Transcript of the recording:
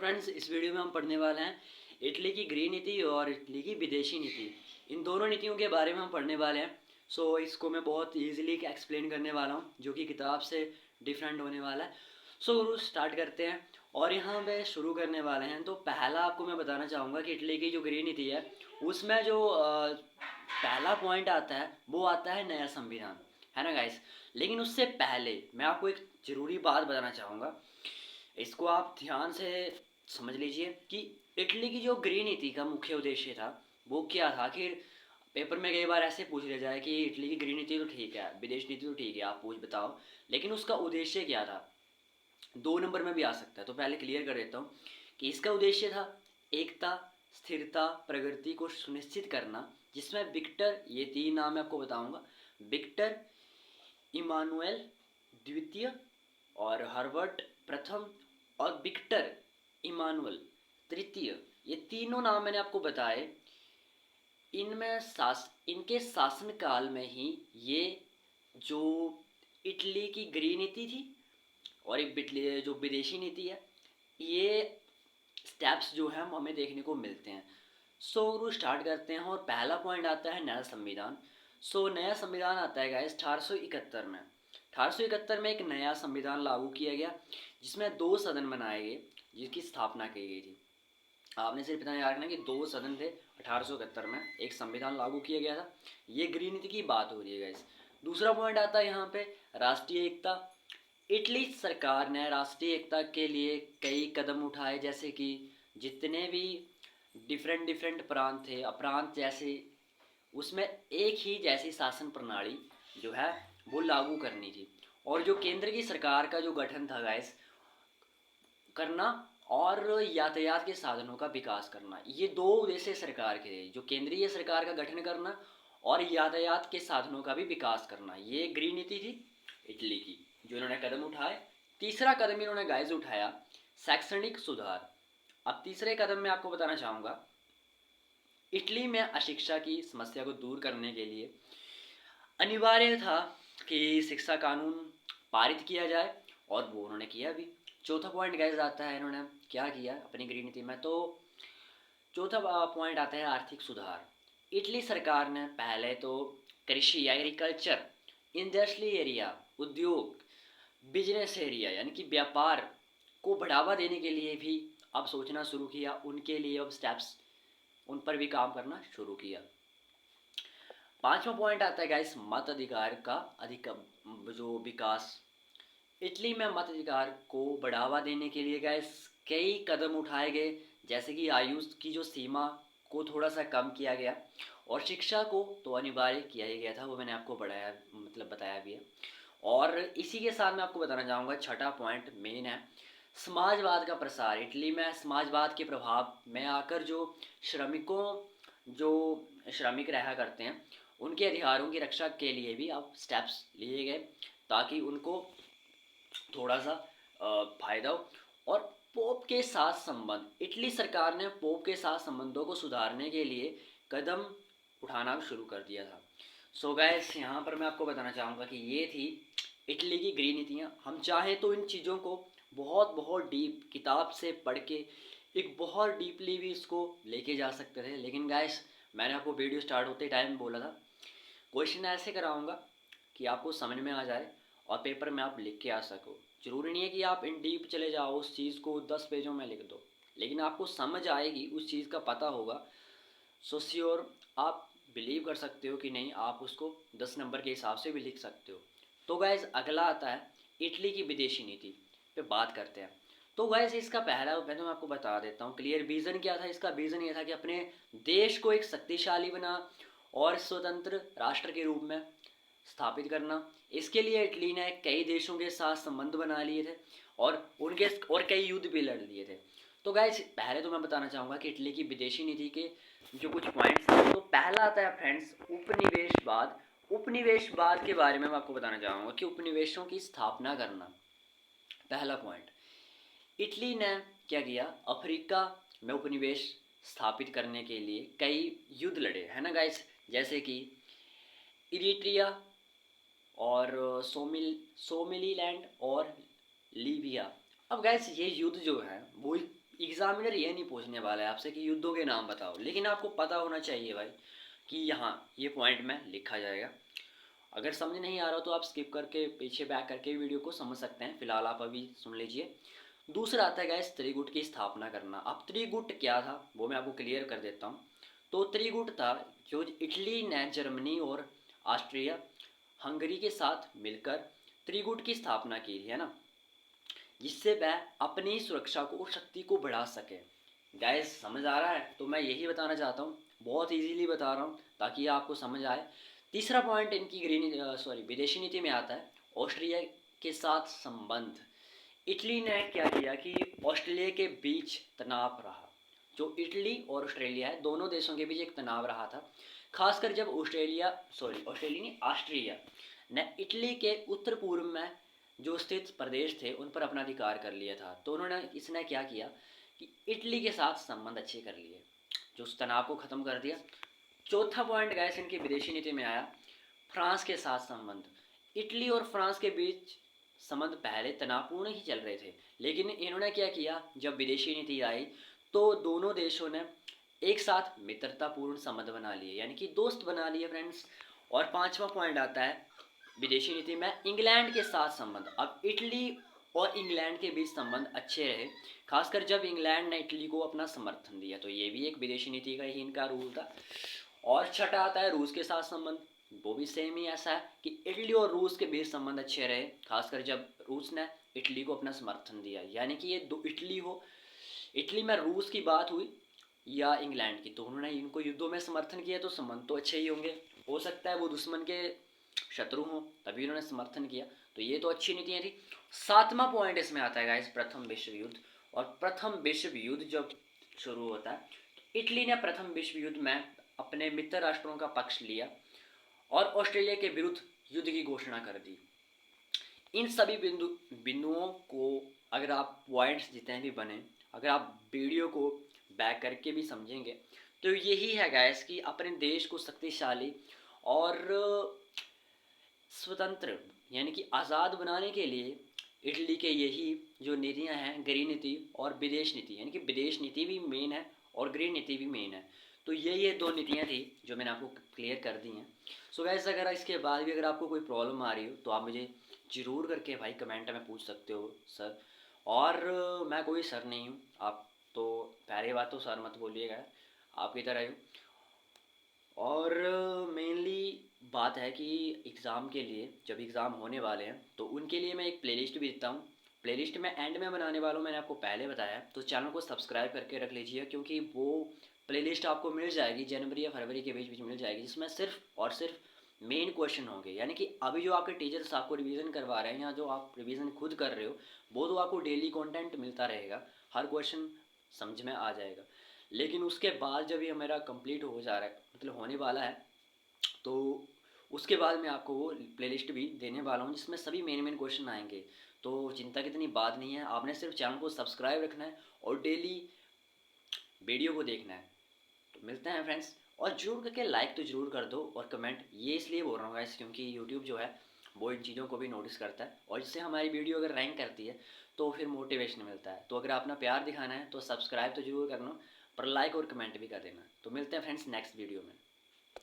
Friends, इस video में हम पढ़ने वाले हैं इटली की गृह नीति और इटली की विदेशी नीति। इन दोनों नीतियों के बारे में हम पढ़ने वाले हैं। इसको मैं बहुत इजीली एक्सप्लेन करने वाला हूँ, जो कि किताब से डिफरेंट होने वाला है। गुरु स्टार्ट करते हैं और यहाँ पे शुरू करने वाले हैं। तो पहला आपको मैं बताना चाहूँगा कि इटली की जो गृह नीति है उसमें जो पहला पॉइंट आता है वो आता है नया संविधान, है ना गाइस। लेकिन उससे पहले मैं आपको एक ज़रूरी बात बताना चाहूँगा, इसको आप ध्यान से समझ लीजिए कि इटली की जो गृह नीति का मुख्य उद्देश्य था वो क्या था। कि पेपर में कई बार ऐसे पूछ लिया जाए कि इटली की गृह नीति तो ठीक है, विदेश नीति तो ठीक है, आप पूछ बताओ, लेकिन उसका उद्देश्य क्या था। 2 नंबर में भी आ सकता है, तो पहले क्लियर कर देता हूँ कि इसका उद्देश्य था एकता, स्थिरता, प्रगति को सुनिश्चित करना, जिसमें विक्टर, ये 3 नाम मैं आपको बताऊंगा, विक्टर इमानुएल द्वितीय और हर्बर्ट प्रथम और विक्टर इमानुअल तृतीय, ये तीनों नाम मैंने आपको बताए। इनके शासनकाल में ही ये जो इटली की गृह नीति थी और एक जो विदेशी नीति है, ये स्टेप्स जो है हमें देखने को मिलते हैं। स्टार्ट करते हैं और पहला पॉइंट आता है नया संविधान। नया संविधान आता है गाइस 1871 में। 1871 में एक नया संविधान लागू किया गया, जिसमें 2 सदन बनाए गए, जिसकी स्थापना की गई थी। आपने सिर्फ इतना याद रखना कि 2 सदन थे 1871 में, एक संविधान लागू किया गया था। ये गृह नीति की बात हो रही है गाइस। दूसरा पॉइंट आता है यहाँ पे राष्ट्रीय एकता। इटली सरकार ने राष्ट्रीय एकता के लिए कई कदम उठाए, जैसे कि जितने भी डिफरेंट डिफरेंट प्रांत थे, अप्रांत जैसे, उसमें एक ही जैसी शासन प्रणाली जो है वो लागू करनी थी। और जो केंद्र की सरकार का जो गठन था गाइस करना, और यातायात के साधनों का विकास करना, ये 2 उद्देश्य सरकार के थे। जो केंद्रीय सरकार का गठन करना और यातायात के साधनों का भी विकास करना, ये गृह नीति थी इटली की, जो इन्होंने कदम उठाए। तीसरा कदम इन्होंने गाइस उठाया शैक्षणिक सुधार। अब तीसरे कदम में आपको बताना चाहूँगा, इटली में अशिक्षा की समस्या को दूर करने के लिए अनिवार्य था कि शिक्षा कानून पारित किया जाए, और वो उन्होंने किया भी। चौथा पॉइंट गाइस आता है इन्होंने क्या किया अपनी गृह नीति में। तो चौथा पॉइंट आता है आर्थिक सुधार। इटली सरकार ने पहले तो कृषि, एग्रीकल्चर, इंडस्ट्रियल एरिया, उद्योग, बिजनेस एरिया यानी कि व्यापार को बढ़ावा देने के लिए भी अब सोचना शुरू किया। उनके लिए अब स्टेप्स, उन पर भी काम करना शुरू किया। पांचवा पॉइंट आता है गाइस मत अधिकार का अधिक जो विकास। इटली में मत अधिकार को बढ़ावा देने के लिए गाइस कई कदम उठाए गए, जैसे कि आयु की जो सीमा को थोड़ा सा कम किया गया, और शिक्षा को तो अनिवार्य किया ही गया था, वो मैंने आपको बढ़ाया बताया भी है। और इसी के साथ मैं आपको बताना चाहूँगा, छठा पॉइंट मेन है समाजवाद का प्रसार। इटली में समाजवाद के प्रभाव में आकर जो श्रमिक रहा करते हैं, उनके अधिकारों की रक्षा के लिए भी अब स्टेप्स लिए गए, ताकि उनको थोड़ा सा फायदा हो। और पोप के साथ संबंध, इटली सरकार ने पोप के साथ संबंधों को सुधारने के लिए कदम उठाना शुरू कर दिया था। गाइस, यहाँ पर मैं आपको बताना चाहूँगा कि ये थी इटली की गृह नीतियाँ। हम चाहें तो इन चीज़ों को बहुत बहुत डीप किताब से पढ़ के एक बहुत डीपली भी इसको लेके जा सकते थे, लेकिन गाइस मैंने आपको वीडियो स्टार्ट होते टाइम बोला था क्वेश्चन ऐसे कराऊंगा कि आपको समझ में आ जाए और पेपर में आप लिख के आ सको। ज़रूरी नहीं है कि आप इन डीप चले जाओ, उस चीज़ को 10 पेजों में लिख दो, लेकिन आपको समझ आएगी, उस चीज़ का पता होगा। श्योर आप बिलीव कर सकते हो कि नहीं, आप उसको 10 नंबर के हिसाब से भी लिख सकते हो। तो गैस अगला आता है इटली की विदेशी नीति पे बात करते हैं। तो गैस इसका पहला मैं तो आपको बता देता हूँ क्लियर विज़न क्या था। इसका विज़न ये था कि अपने देश को एक शक्तिशाली बना और स्वतंत्र राष्ट्र के रूप में स्थापित करना। इसके लिए इटली ने कई देशों के साथ संबंध बना लिए थे और कई युद्ध भी लड़ लिए थे। तो गाइस पहले तो मैं बताना चाहूँगा कि इटली की विदेशी नीति के जो कुछ पॉइंट्स हैं। तो पहला आता है फ्रेंड्स उपनिवेशवाद। उपनिवेशवाद के बारे में मैं आपको बताना चाहूँगा कि उपनिवेशों की स्थापना करना। पहला पॉइंट, इटली ने क्या किया, अफ्रीका में उपनिवेश स्थापित करने के लिए कई युद्ध लड़े, है ना गाइस, जैसे कि इरिट्रिया और सोमिलीलैंड और लीबिया। अब गैस ये युद्ध जो है वो एग्जामिनर ये नहीं पूछने वाला है आपसे कि युद्धों के नाम बताओ, लेकिन आपको पता होना चाहिए भाई कि यहाँ ये पॉइंट में लिखा जाएगा। अगर समझ नहीं आ रहा तो आप स्किप करके पीछे बैक करके वीडियो को समझ सकते हैं, फिलहाल आप अभी सुन लीजिए। दूसरा आता है गाइस त्रिगुट की स्थापना करना। अब त्रिगुट क्या था वो मैं आपको क्लियर कर देता हूँ। तो त्रिगुट था जो इटली ने जर्मनी और ऑस्ट्रिया हंगरी के साथ मिलकर त्रिगुट की स्थापना की है ना, जिससे वह अपनी सुरक्षा को और शक्ति को बढ़ा सके। गैस समझ आ रहा है? तो मैं यही बताना चाहता हूँ, बहुत इजीली बता रहा हूँ ताकि आपको समझ आए। तीसरा पॉइंट इनकी विदेशी नीति में आता है ऑस्ट्रिया के साथ संबंध। इटली ने क्या किया कि ऑस्ट्रेलिया के बीच तनाव रहा, जो इटली और ऑस्ट्रेलिया है दोनों देशों के बीच एक तनाव रहा था, खासकर जब ऑस्ट्रेलिया नहीं ऑस्ट्रिया ने इटली के उत्तर पूर्व में जो स्थित प्रदेश थे उन पर अपना अधिकार कर लिया था। तो इसने क्या किया कि इटली के साथ संबंध अच्छे कर लिए, जो उस तनाव को ख़त्म कर दिया। चौथा पॉइंट गैस इनकी विदेशी नीति में आया फ्रांस के साथ संबंध। इटली और फ्रांस के बीच संबंध पहले तनावपूर्ण ही चल रहे थे, लेकिन इन्होंने क्या किया, जब विदेशी नीति आई तो दोनों देशों ने एक साथ मित्रतापूर्ण संबंध बना लिए, यानी कि दोस्त बना लिए फ्रेंड्स। और पांचवा पॉइंट आता है विदेशी नीति में इंग्लैंड के साथ संबंध। अब इटली और इंग्लैंड के बीच संबंध अच्छे रहे, खासकर जब इंग्लैंड ने इटली को अपना समर्थन दिया, तो ये भी एक विदेशी नीति का ही इनका रूल था। और छठा आता है रूस के साथ संबंध। वो भी सेम ही ऐसा है कि इटली और रूस के बीच संबंध अच्छे रहे, खासकर जब रूस ने इटली को अपना समर्थन दिया। यानी कि ये दो इटली में रूस की बात हुई या इंग्लैंड की, तो उन्होंने इनको युद्धों में समर्थन किया, तो संबंध तो अच्छे ही होंगे। हो सकता है वो दुश्मन के शत्रु हों तभी उन्होंने समर्थन किया, तो ये तो अच्छी नीतियाँ थी। सातवां पॉइंट इसमें आता है गाइस प्रथम विश्व युद्ध। और प्रथम विश्व युद्ध जब शुरू होता है तो इटली ने प्रथम विश्व युद्ध में अपने मित्र राष्ट्रों का पक्ष लिया और ऑस्ट्रेलिया के विरुद्ध युद्ध की घोषणा कर दी। इन सभी बिंदुओं को अगर आप पॉइंट्स जितने भी बने, अगर आप वीडियो को बैक करके भी समझेंगे तो यही है गाइस कि अपने देश को शक्तिशाली और स्वतंत्र यानी कि आज़ाद बनाने के लिए इटली के यही जो नीतियां हैं, गृह नीति और विदेश नीति, यानी कि विदेश नीति भी मेन है और गृह नीति भी मेन है। तो ये दो नीतियां थी जो मैंने आपको क्लियर कर दी हैं। सो गाइस अगर इसके बाद भी अगर आपको कोई प्रॉब्लम आ रही हो तो आप मुझे ज़रूर करके भाई कमेंट में पूछ सकते हो सर। और मैं कोई सर नहीं हूँ, आप तो पहली बात तो सर मत बोलिएगा, आपकी तरह हूँ। और मेनली बात है कि एग्ज़ाम के लिए जब एग्ज़ाम होने वाले हैं तो उनके लिए मैं एक प्लेलिस्ट भी देता हूँ। प्लेलिस्ट में एंड में बनाने वाला हूँ, मैंने आपको पहले बताया, तो चैनल को सब्सक्राइब करके रख लीजिए, क्योंकि वो प्लेलिस्ट आपको मिल जाएगी जनवरी या फरवरी के बीच बीच मिल जाएगी, जिसमें सिर्फ और सिर्फ मेन क्वेश्चन होंगे। यानी कि अभी जो आपके टीचर्स आपको रिवीजन करवा रहे हैं या जो आप रिवीजन खुद कर रहे हो वो तो आपको डेली कंटेंट मिलता रहेगा, हर क्वेश्चन समझ में आ जाएगा। लेकिन उसके बाद जब ये मेरा कंप्लीट हो जा रहा है, मतलब होने वाला है, तो उसके बाद मैं आपको वो प्लेलिस्ट भी देने वाला हूँ जिसमें सभी मेन मेन क्वेश्चन आएंगे। तो चिंता की इतनी बात नहीं है, आपने सिर्फ चैनल को सब्सक्राइब रखना है और डेली वीडियो को देखना है। तो मिलते हैं फ्रेंड्स, और जरूर करके लाइक तो जरूर कर दो और कमेंट, ये इसलिए बोल रहा हूँ गाइस क्योंकि यूट्यूब जो है वो इन चीज़ों को भी नोटिस करता है, और इससे हमारी वीडियो अगर रैंक करती है तो फिर मोटिवेशन मिलता है। तो अगर अपना प्यार दिखाना है तो सब्सक्राइब तो जरूर करना, पर लाइक और कमेंट भी कर देना। तो मिलते हैं फ्रेंड्स नेक्स्ट वीडियो में।